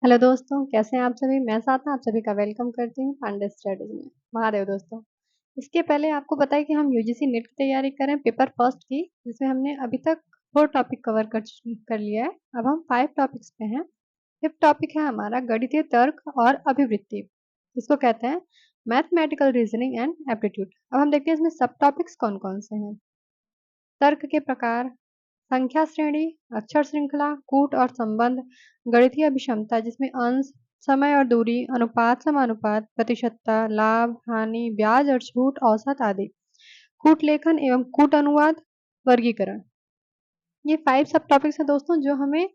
Hello दोस्तों, कैसे हैं आप सभी? मैं साधना आप सभी का वेलकम करती हूँ पांडे स्टडीज में। महादेव दोस्तों, इसके पहले आपको पता है कि हम यूजीसी नेट की तैयारी कर रहे हैं पेपर फर्स्ट की, जिसमें हमने अभी तक 4 टॉपिक कवर कर लिया है। अब हम 5 टॉपिक्स पे हैं। 5th टॉपिक है हमारा गणितीय तर्क और अभिवृत्ति, इसको कहते हैं मैथमेटिकल रीजनिंग एंड एप्टीट्यूड। अब हम देखते हैं इसमें सब टॉपिक्स कौन कौन से हैं। तर्क के प्रकार, संख्या श्रेणी, अक्षर श्रृंखला, कूट और संबंध, गणितीय अभिक्षमता जिसमें अंश, समय और दूरी, अनुपात समानुपात, प्रतिशतता, लाभ हानि, ब्याज और छूट, औसत आदि, कूट लेखन एवं कूट अनुवाद, वर्गीकरण। ये 5 सब टॉपिक्स हैं दोस्तों जो हमें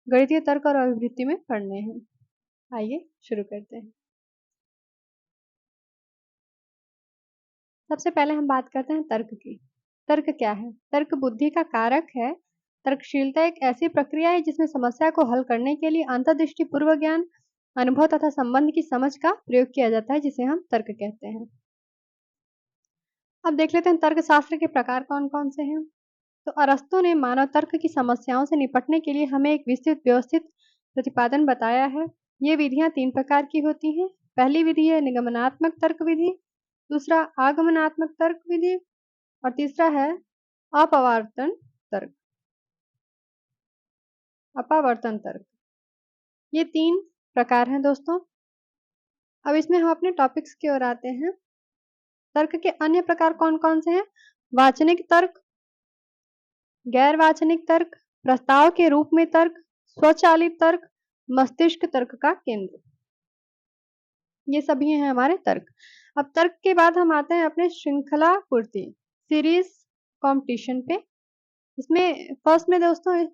गणितीय तर्क और अभिवृत्ति में पढ़ने हैं। आइए शुरू करते हैं। सबसे पहले हम बात करते हैं तर्क की। तर्क क्या है? तर्क बुद्धि का कारक है। तर्कशीलता एक ऐसी प्रक्रिया है जिसमें समस्या को हल करने के लिए अंतर्दृष्टि पूर्व ज्ञान, अनुभव तथा संबंध की समझ का प्रयोग किया जाता है, जिसे हम तर्क कहते हैं। अब देख लेते हैं तर्क शास्त्र के प्रकार कौन कौन से हैं। तो अरस्तु ने मानव तर्क की समस्याओं से निपटने के लिए हमें एक विस्तृत व्यवस्थित प्रतिपादन बताया है। ये विधियां 3 प्रकार की होती हैं। पहली विधि है निगमनात्मक तर्क विधि, दूसरा आगमनात्मक तर्क विधि और तीसरा है अपवर्तन तर्क, अपवर्तन तर्क। ये 3 प्रकार हैं दोस्तों। अब इसमें हम अपने टॉपिक्स की ओर आते हैं। तर्क के अन्य प्रकार कौन कौन से हैं? वाचनिक तर्क, गैर वाचनिक तर्क, प्रस्ताव के रूप में तर्क, स्वचालित तर्क, मस्तिष्क तर्क का केंद्र। ये सभी हैं हमारे तर्क। अब तर्क के बाद हम आते हैं अपने श्रृंखला पूर्ति सीरीज कंपटीशन पे। इसमें फर्स्ट में दोस्तों,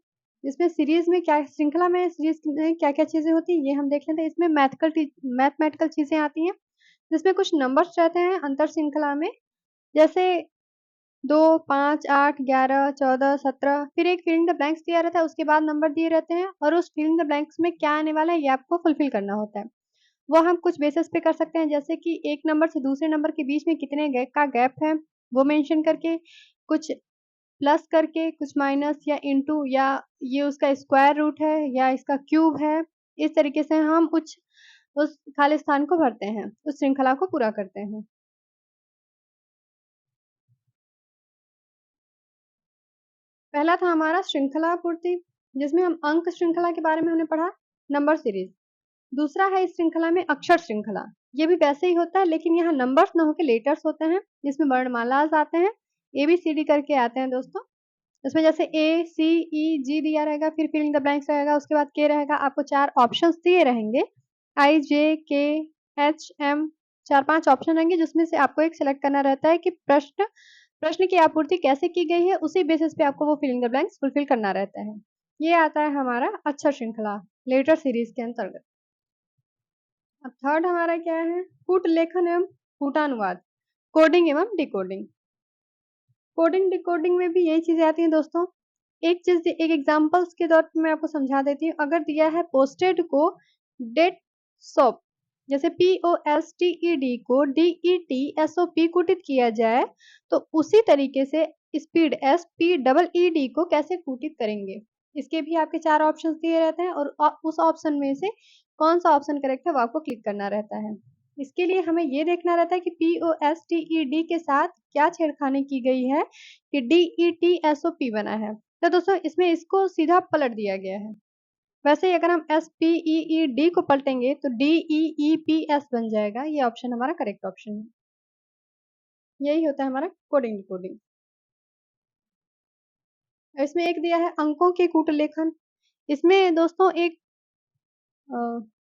इसमें सीरीज में क्या, श्रृंखला में सीरीज में क्या क्या चीजें होती हैं ये हम देख लेते हैं। इसमें मैथमेटिकल चीजें आती हैं जिसमें कुछ नंबर्स रहते हैं अंतर श्रृंखला में, जैसे 2, 5, 8, 11, 14, 17। फिर एक फिलिंग द ब्लैंक्स दिया रहता है, उसके बाद नंबर दिए रहते हैं और उस फिलिंग द ब्लैंक्स में क्या आने वाला है ये आपको फुलफिल करना होता है। वो हम कुछ बेसिस पे कर सकते हैं, जैसे कि एक नंबर से दूसरे नंबर के बीच में कितने गैप है वो मेंशन करके, कुछ प्लस करके, कुछ माइनस या इनटू, या ये उसका स्क्वायर रूट है या इसका क्यूब है। इस तरीके से हम उस खाली स्थान को भरते हैं, उस श्रृंखला को पूरा करते हैं। पहला था हमारा श्रृंखला पूर्ति, जिसमें हम अंक श्रृंखला के बारे में हमने पढ़ा, नंबर सीरीज। दूसरा है इस श्रृंखला में अक्षर श्रृंखला। ये भी वैसे ही होता है लेकिन यहाँ नंबर्स ना होकर लेटर्स होते हैं, जिसमें वर्णमालाज आते हैं, ABCD करके आते हैं दोस्तों। इसमें जैसे A C E G दिया रहेगा, फिर फिल इन द ब्लैंक्स रहेगा, उसके बाद K रहेगा। आपको 4 ऑप्शंस दिए रहेंगे, I J K H M, 4-5 option रहेंगे जिसमें से आपको एक सिलेक्ट करना रहता है कि प्रश्न प्रश्न की आपूर्ति कैसे की गई है, उसी बेसिस पे आपको वो fill in the blanks fulfil करना रहता है। ये आता है हमारा अक्षर श्रृंखला लेटर सीरीज के अंतर्गत। अब थर्ड हमारा क्या है? कूट लेखन एवं कूटानुवाद, कोडिंग एवं डिकोडिंग। कोडिंग डिकोडिंग में भी यही चीजें आती हैं दोस्तों। एक एग्जांपल्स के तौर पे मैं आपको समझा देती हूँ। अगर दिया है पोस्टेड को डेट सॉप, जैसे POSTED को DETSOP कूटित किया जाए, तो उसी तरीके से स्पीड SPEED को कैसे कूटित करेंगे। इसके भी आपके 4 ऑप्शंस दिए रहते हैं और उस ऑप्शन में से कौन सा ऑप्शन करेक्ट है वो आपको क्लिक करना रहता है। इसके लिए हमें ये देखना रहता है कि POSTED के साथ क्या छेड़खानी की गई है कि DETSOP बना है। तो दोस्तों इसमें इसको सीधा पलट दिया गया है। वैसे ही अगर हम SPEED को पलटेंगे तो DEEPS बन जाएगा। ये ऑप्शन हमारा करेक्ट ऑप्शन है। यही होता है हमारा कोडिंग डिकोडिंग। इसमें एक दिया है अंकों के कूट लेखन। इसमें दोस्तों एक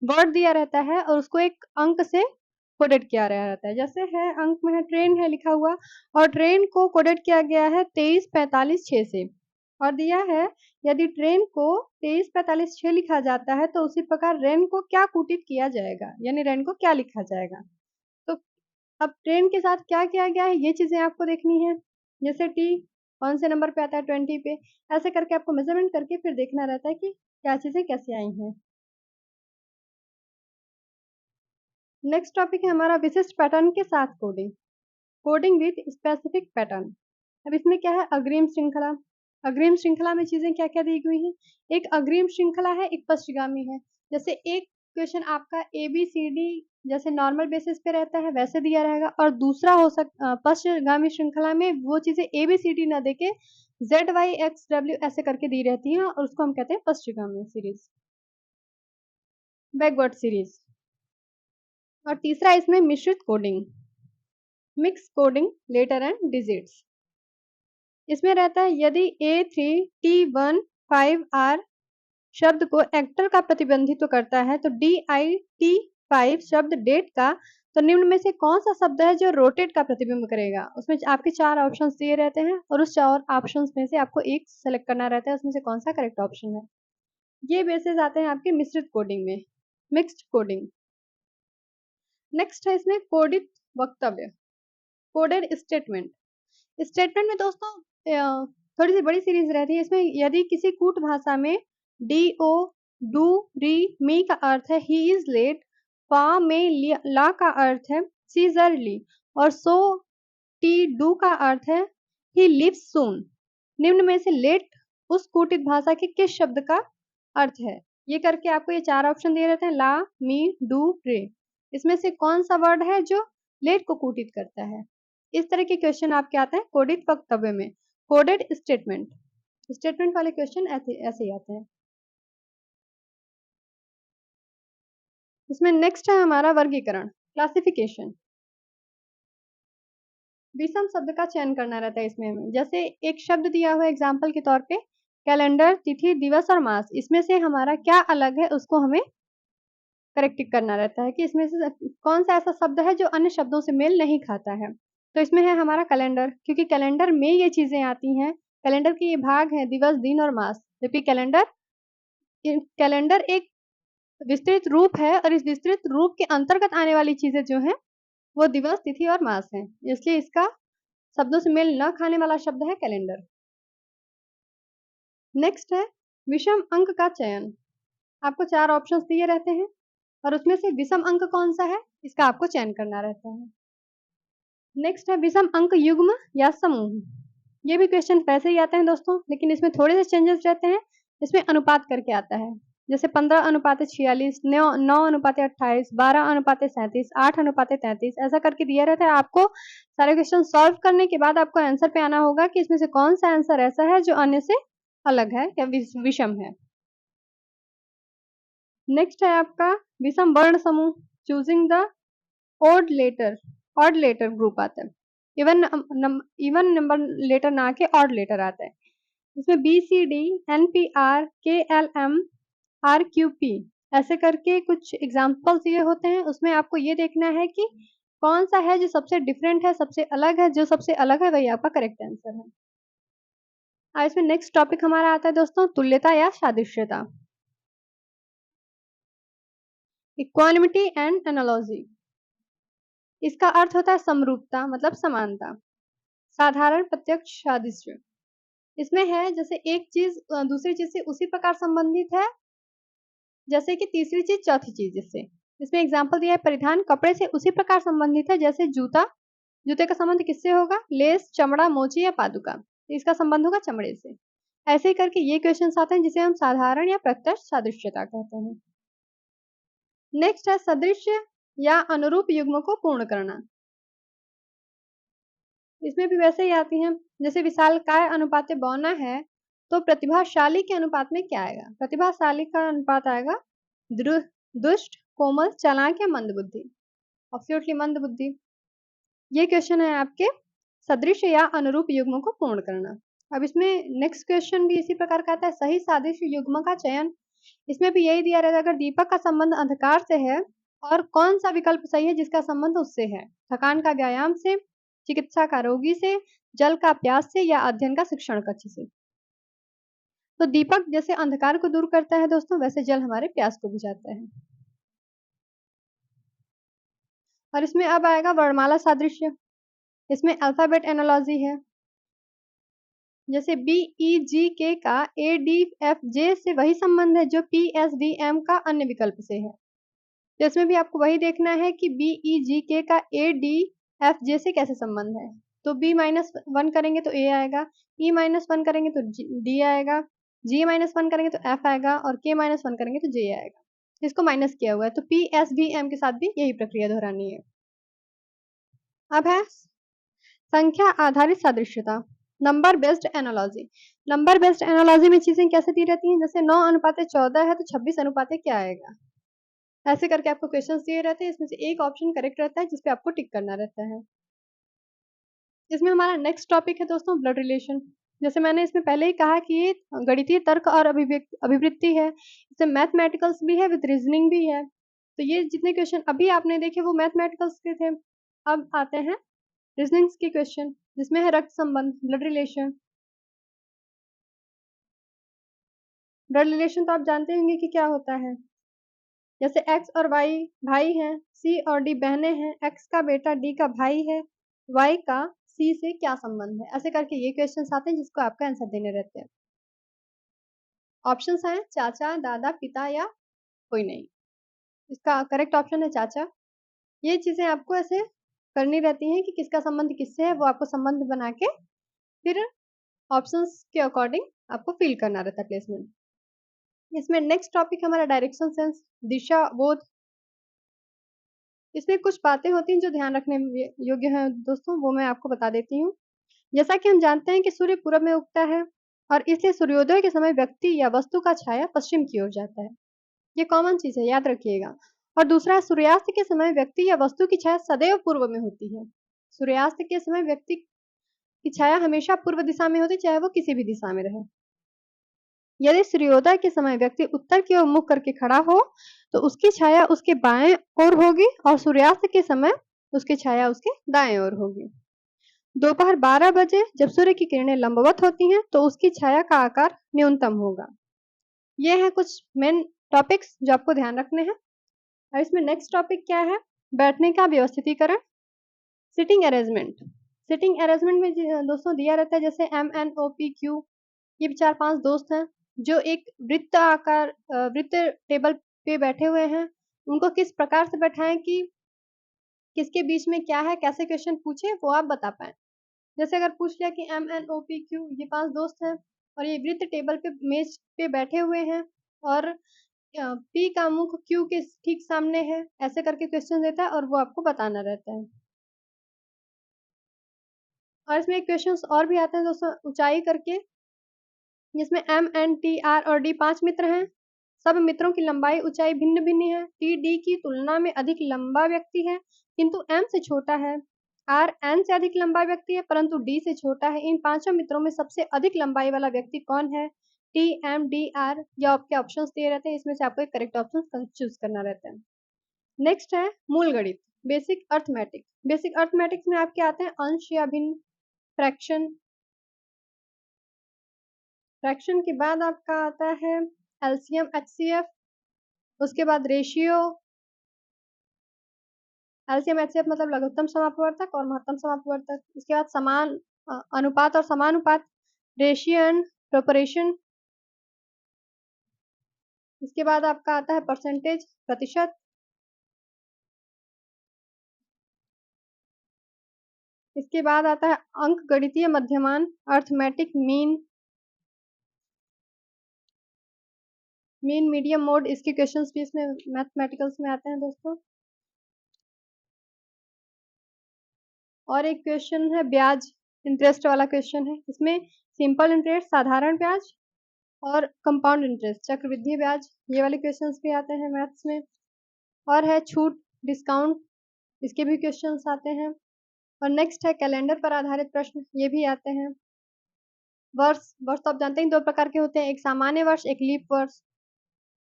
वर्ड दिया रहता है और उसको एक अंक से कोडेड किया रहता है। जैसे है अंक में है ट्रेन है लिखा हुआ, और ट्रेन को कोडेड किया गया है 23:45:6 से, और दिया है यदि ट्रेन को 23:45:6 लिखा जाता है तो उसी प्रकार रेन को क्या कूटित किया जाएगा, यानी रेन को क्या लिखा जाएगा। तो अब ट्रेन के साथ क्या किया गया है ये चीजें आपको देखनी है। जैसे टी कौन से नंबर पे आता है, 20 पे। ऐसे करके आपको मेजरमेंट करके फिर देखना रहता है कि क्या चीजें कैसे आई हैं। नेक्स्ट टॉपिक है हमारा विशिष्ट पैटर्न के साथ coding, coding with specific pattern. अब इसमें क्या है? अग्रिम श्रृंखला। अग्रिम श्रृंखला में चीजें क्या क्या दी हुई है? एक अग्रिम श्रृंखला है, एक पश्चगामी है। जैसे एक क्वेश्चन आपका ABCD जैसे नॉर्मल बेसिस पे रहता है वैसे दिया रहेगा, और दूसरा हो पश्चगामी श्रृंखला में वो चीजें ABCD ना देके ZYXW ऐसे करके दी रहती हैं, और उसको हम कहते हैं पश्चगामी सीरीज, बैकवर्ड सीरीज। और तीसरा इसमें मिश्रित coding, mix coding letter and digits. इसमें रहता है यदि A3T15R शब्द को एक्टर का प्रतिनिधित्व करता है, तो DIT5 शब्द डेट का, तो निम्न में से कौन सा शब्द है जो रोटेट का प्रतिबिंब करेगा। उसमें आपके 4 ऑप्शंस दिए रहते हैं, और उस 4 ऑप्शंस में से आपको एक सेलेक्ट करना रहता है, उसमें से कौन सा करेक्ट ऑप्शन है। ये बेसिस आते हैं आपके मिश्रित कोडिंग में, मिक्स्ड कोडिंग। नेक्स्ट है इसमें कोडित वक्तव्य, कोडेड स्टेटमेंट। स्टेटमेंट में दोस्तों थोड़ी सी बड़ी सीरीज रहती है। इसमें यदि किसी कूट भाषा में DO डू री मी का अर्थ है ही इज लेट, फा में ला का अर्थ है सी इज अर्ली, और सो टी डू का अर्थ है ही लिव्स सून। निम्न में से लेट उस कूटित भाषा के किस शब्द का अर्थ है। ये करके आपको ये 4 ऑप्शन दिए रहते हैं, ला, मी, डू, रे। इसमें से कौन सा वर्ड है जो लेट को कूटित करता है। इस तरह के क्वेश्चन आपके आते हैं कोडित वक्तव्य में, कोडेड स्टेटमेंट। स्टेटमेंट वाले क्वेश्चन ऐसे ही आते हैं। इसमें नेक्स्ट है हमारा वर्गीकरण, क्लासिफिकेशन। विषम शब्द का चयन करना रहता है इसमें हमें। जैसे एक शब्द दिया हुआ एग्जाम्पल के तौर पे कैलेंडर, तिथि, दिवस और मास, इसमें से हमारा क्या अलग है उसको हमें करेक्ट करना रहता है कि इसमें से कौन सा ऐसा शब्द है जो अन्य शब्दों से मेल नहीं खाता है। तो इसमें है हमारा कैलेंडर, क्योंकि कैलेंडर में ये चीजें आती हैं। कैलेंडर के ये भाग हैं दिवस, दिन और मास, जबकि कैलेंडर एक विस्तृत रूप है, और इस विस्तृत रूप के अंतर्गत आने वाली चीजें जो हैं वो दिवस, तिथि और मास हैं। इसलिए इसका शब्दों से मेल न खाने वाला शब्द है कैलेंडर। नेक्स्ट है विषम अंक का चयन। आपको 4 ऑप्शंस दिए रहते हैं, और उसमें से विषम अंक कौन सा है इसका आपको चयन करना रहता है। नेक्स्ट है विषम अंक युग्म या समूह। ये भी क्वेश्चन वैसे ही आते हैं दोस्तों, लेकिन इसमें थोड़े से चेंजेस रहते हैं। इसमें अनुपात करके आता है, जैसे 15:46, 9:28, 12:37, 8:33, ऐसा करके दिया रहता है। आपको सारे क्वेश्चन सॉल्व करने के बाद आपको आंसर पे आना होगा कि इसमें से कौन सा आंसर ऐसा है जो अन्य से अलग है या विषम है। नेक्स्ट है आपका विषम वर्ण समूह, choosing the odd letter group आता है। इवन नंबर लेटर ना के ऑड लेटर आता है। इसमें BCD, NPR, KLM, RQP ऐसे करके कुछ एग्जाम्पल्स ये होते हैं। उसमें आपको ये देखना है कि कौन सा है जो सबसे डिफरेंट है, सबसे अलग है। जो सबसे अलग है वही आपका करेक्ट आंसर है। इसमें नेक्स्ट टॉपिक हमारा आता है दोस्तों तुल्यता या सादृश्यता, इक्वालिटी एंड एनालॉजी। इसका अर्थ होता है समरूपता, मतलब समानता। साधारण, प्रत्यक्ष, सादृश्य। इसमें है जैसे एक चीज दूसरी चीज से उसी प्रकार संबंधित है जैसे कि तीसरी चीज चौथी चीज से। इसमें एग्जाम्पल दिया है परिधान कपड़े से उसी प्रकार संबंधित है जैसे जूता। जूते का संबंध किससे होगा, लेस, चमड़ा, मोची या पादुका। इसका संबंध होगा चमड़े से। ऐसे ही करके ये क्वेश्चन आते हैं जिसे हम साधारण या प्रत्यक्ष सादृश्यता कहते हैं। नेक्स्ट है सदृश्य या अनुरूप युग्म को पूर्ण करना। इसमें भी वैसे ही आती हैं, जैसे विशालकाय अनुपात बौना है तो प्रतिभाशाली के अनुपात में क्या आएगा। प्रतिभाशाली का अनुपात आएगा दुष्ट, कोमल, चालाक या मंदबुद्धि। ऑब्वियसली मंदबुद्धि। ये क्वेश्चन है आपके सदृश या अनुरूप युग्म को पूर्ण करना। अब इसमें नेक्स्ट क्वेश्चन भी इसी प्रकार का आता है, सही सादृश्य युग्म का चयन। इसमें भी यही दिया रहता है अगर दीपक का संबंध अंधकार से है और कौन सा विकल्प सही है जिसका संबंध उससे है। थकान का व्यायाम से, चिकित्सा का रोगी से, जल का प्यास से या अध्ययन का शिक्षण कक्ष से। तो दीपक जैसे अंधकार को दूर करता है दोस्तों, वैसे जल हमारे प्यास को बुझाता है। और इसमें अब आएगा वर्णमाला सादृश्य। इसमें अल्फाबेट एनालॉजी है, जैसे BEGK का ADFJ से वही संबंध है जो PSDM का अन्य विकल्प से है। तो इसमें भी आपको वही देखना है कि BEGK का ADFJ से कैसे संबंध है। तो B-1 करेंगे तो A आएगा, E-1 करेंगे तो D आएगा, G-1 करेंगे तो F आएगा, और K-1 करेंगे तो J आएगा। इसको माइनस किया हुआ है, तो PSVM के साथ भी यही प्रक्रिया दोहरानी है। अब है संख्या आधारित सादृश्यता, number based analogy. Number based analogy में चीजें कैसे दी रहती हैं, जैसे 9:14 है तो 26 क्या आएगा, ऐसे करके आपको क्वेश्चंस दिए रहते हैं, इसमें से एक ऑप्शन करेक्ट रहता है जिसपे आपको टिक करना रहता है। इसमें हमारा नेक्स्ट टॉपिक है दोस्तों ब्लड रिलेशन। जैसे मैंने इसमें पहले ही कहा कि ये गणितीय तर्क और अभिवृत्ति है, इसमें मैथमेटिकल्स भी है विद रीजनिंग भी है। तो ये जितने क्वेश्चन अभी आपने देखे वो मैथमेटिकल्स के थे। अब आते हैं रीजनिंग्स के क्वेश्चन, जिसमें है रक्त संबंध, ब्लड रिलेशन। ब्लड रिलेशन तो आप जानते होंगे कि क्या होता है, जैसे एक्स और वाई भाई हैं, सी और डी बहनें हैं, एक्स का बेटा डी का भाई है, वाई का सी से क्या संबंध है, ऐसे करके ये क्वेश्चन आते हैं जिसको आपका आंसर देने रहते हैं। ऑप्शंस हैं चाचा, दादा, पिता या कोई नहीं। इसका करेक्ट ऑप्शन है चाचा। ये चीजें आपको ऐसे करनी रहती हैं कि किसका संबंध किससे है, वो आपको संबंध बना के फिर ऑप्शंस के अकॉर्डिंग आपको फिल करना रहता है प्लेसमेंट। इसमें नेक्स्ट टॉपिक हमारा डायरेक्शन सेंस, दिशा बोध। इसमें कुछ बातें होती हैं जो ध्यान रखने योग्य हैं दोस्तों, वो मैं आपको बता देती हूँ। जैसा कि हम जानते हैं कि सूर्य पूरब में उगता है और इसलिए सूर्योदय के समय व्यक्ति या वस्तु का छाया पश्चिम की ओर जाता है, ये कॉमन चीज है, याद रखिएगा। और दूसरा है सूर्यास्त के समय व्यक्ति या वस्तु की छाया सदैव पूर्व में होती है। सूर्यास्त के समय व्यक्ति की छाया हमेशा पूर्व दिशा में होती है, चाहे वो किसी भी दिशा में रहे। यदि सूर्योदय के समय व्यक्ति उत्तर की ओर मुख करके खड़ा हो तो उसकी छाया उसके बाएं ओर होगी और सूर्यास्त के समय उसकी छाया उसके दाएं ओर होगी। दोपहर 12 बजे जब सूर्य की किरणें लंबवत होती हैं तो उसकी छाया का आकार न्यूनतम होगा। ये है कुछ मेन टॉपिक्स जो आपको ध्यान रखने हैं। और इसमें नेक्स्ट टॉपिक क्या है, बैठने का व्यवस्थितीकरण, सिटिंग अरेंजमेंट। सिटिंग अरेंजमेंट में दोस्तों दिया रहता है जैसे MNOPQ, ये 4-5 दोस्त हैं जो एक वृत्त टेबल पे बैठे हुए हैं, उनको किस प्रकार से बैठाएं कि किसके बीच में क्या है, कैसे क्वेश्चन पूछे वो आप बता पाए। जैसे अगर पूछ लिया कि MNOPQ, ये 5 दोस्त हैं और ये वृत्त टेबल पे मेज पे बैठे हुए हैं और P का मुख Q के ठीक सामने है, ऐसे करके क्वेश्चन देता है और वो आपको बताना रहता है। और इसमें एक क्वेश्चन और भी आते हैं दोस्तों ऊंचाई करके, जिसमें MNTR और D 5 मित्र हैं। सब मित्रों की लंबाई ऊंचाई भिन्न भिन्न है। T D की तुलना में अधिक लंबा व्यक्ति है किंतु M से छोटा है। R N से अधिक लंबा व्यक्ति है परंतु D से छोटा है। इन पांचों मित्रों में सबसे अधिक लंबाई वाला व्यक्ति कौन है? T M D R, ये आपके ऑप्शंस दिए रहते हैं, इसमें से आपको एक करेक्ट ऑप्शन चूज करना रहता है। नेक्स्ट है मूल गणित, बेसिक अर्थमेटिक। बेसिक अर्थमेटिक्स में आपके आते हैं अंश या भिन्न, फ्रैक्शन। फ्रैक्शन के बाद आपका आता है एलसीएम HCF, उसके बाद रेशियो। एलसीएम HCF मतलब लघुत्तम समापवर्तक और महत्तम समापवर्तक। इसके बाद समान अनुपात और समानुपात, रेशियो एंड प्रोपोर्शन। इसके बाद आपका आता है परसेंटेज, प्रतिशत। इसके बाद आता है अंक गणितीय मध्यमान, अर्थमेटिक मीन, मीडियम मोड। इसके क्वेश्चंस भी इसमें मैथमेटिकल्स में आते हैं दोस्तों। और एक क्वेश्चन है ब्याज, इंटरेस्ट वाला क्वेश्चन है, इसमें सिंपल इंटरेस्ट, साधारण ब्याज और कंपाउंड इंटरेस्ट, चक्रवृद्धि ब्याज, ये वाले क्वेश्चंस भी आते हैं मैथ्स में। और है छूट, डिस्काउंट, इसके भी क्वेश्चंस आते हैं। और नेक्स्ट है कैलेंडर पर आधारित प्रश्न, ये भी आते हैं। वर्ष, वर्ष तो आप जानते हैं 2 प्रकार के होते हैं, एक सामान्य वर्ष, एक लीप वर्ष।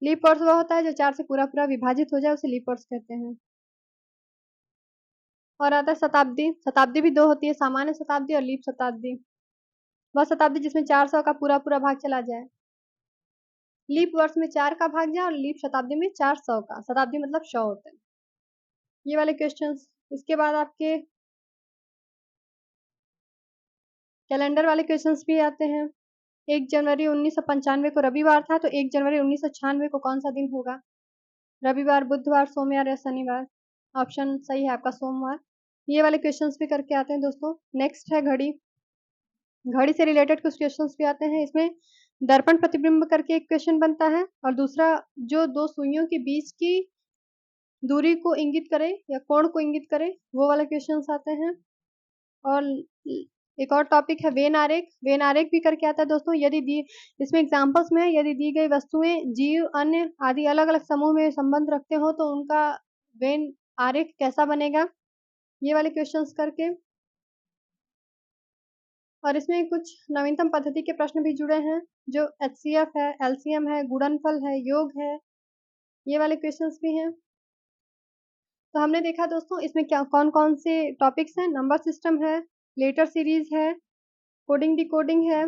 लीप वर्ष वो होता है जो 4 से पूरा विभाजित हो जाए, उसे लीप वर्ष कहते हैं। और आता है शताब्दी। शताब्दी भी 2 होती है, सामान्य शताब्दी और लीप शताब्दी। वह शताब्दी जिसमें 400 का पूरा भाग चला जाए। लीप वर्ष में 4 का भाग जाए और लीप शताब्दी में 400 का, शताब्दी मतलब 100 होता है। ये वाले क्वेश्चंस। इसके बाद आपके कैलेंडर वाले क्वेश्चंस भी आते हैं। 1 जनवरी 1995 को रविवार था, तो 1 जनवरी 1996 को कौन सा दिन होगा? रविवार, बुधवार, सोमवार या शनिवार? ऑप्शन सही है आपका सोमवार। ये वाले क्वेश्चंस भी करके आते हैं दोस्तों। नेक्स्ट है घड़ी। घड़ी से रिलेटेड कुछ क्वेश्चंस भी आते हैं। इसमें दर्पण प्रतिबिंब करके एक क्वेश्चन बनता है, और दूसरा जो दो सुइयों के बीच की दूरी को इंगित करे या कोण को इंगित करे, वो वाले क्वेश्चंस आते हैं। और एक और टॉपिक है वेन आरेख। वेन आरेख भी करके आता है दोस्तों। यदि दी इसमें एग्जांपल्स में यदि दी गई वस्तुएं, जीव, अन्य आदि अलग अलग समूह में संबंध रखते हो तो उनका वेन आरेख कैसा बनेगा, ये वाले क्वेश्चंस करके। और इसमें कुछ नवीनतम पद्धति के प्रश्न भी जुड़े हैं, जो HCF है, LCM है, गुणनफल है, योग है, ये वाले क्वेश्चंस भी हैं। तो हमने देखा दोस्तों इसमें क्या कौन कौन से टॉपिक्स हैं। नंबर सिस्टम है, लेटर सीरीज है, कोडिंग डिकोडिंग है,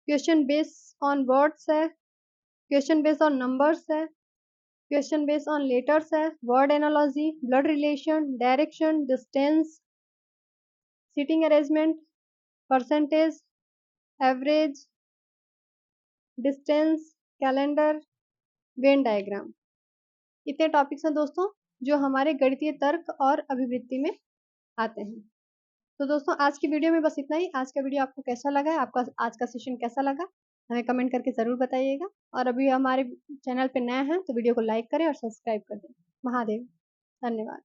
क्वेश्चन बेस ऑन वर्ड्स है, क्वेश्चन बेस ऑन नंबर्स है, क्वेश्चन बेस ऑन लेटर्स है, word analogy, blood relation, direction, distance, seating arrangement, percentage, average, distance, calendar, venn diagram. इतने topics हैं दोस्तों जो हमारे गणितीय तर्क और अभिवृत्ति में आते हैं। तो दोस्तों आज की वीडियो में बस इतना ही। आज का वीडियो आपको कैसा लगा है, आपका आज का सेशन कैसा लगा, हमें कमेंट करके ज़रूर बताइएगा। और अभी हमारे चैनल पे नए हैं तो वीडियो को लाइक करें और सब्सक्राइब कर दें। महादेव, धन्यवाद।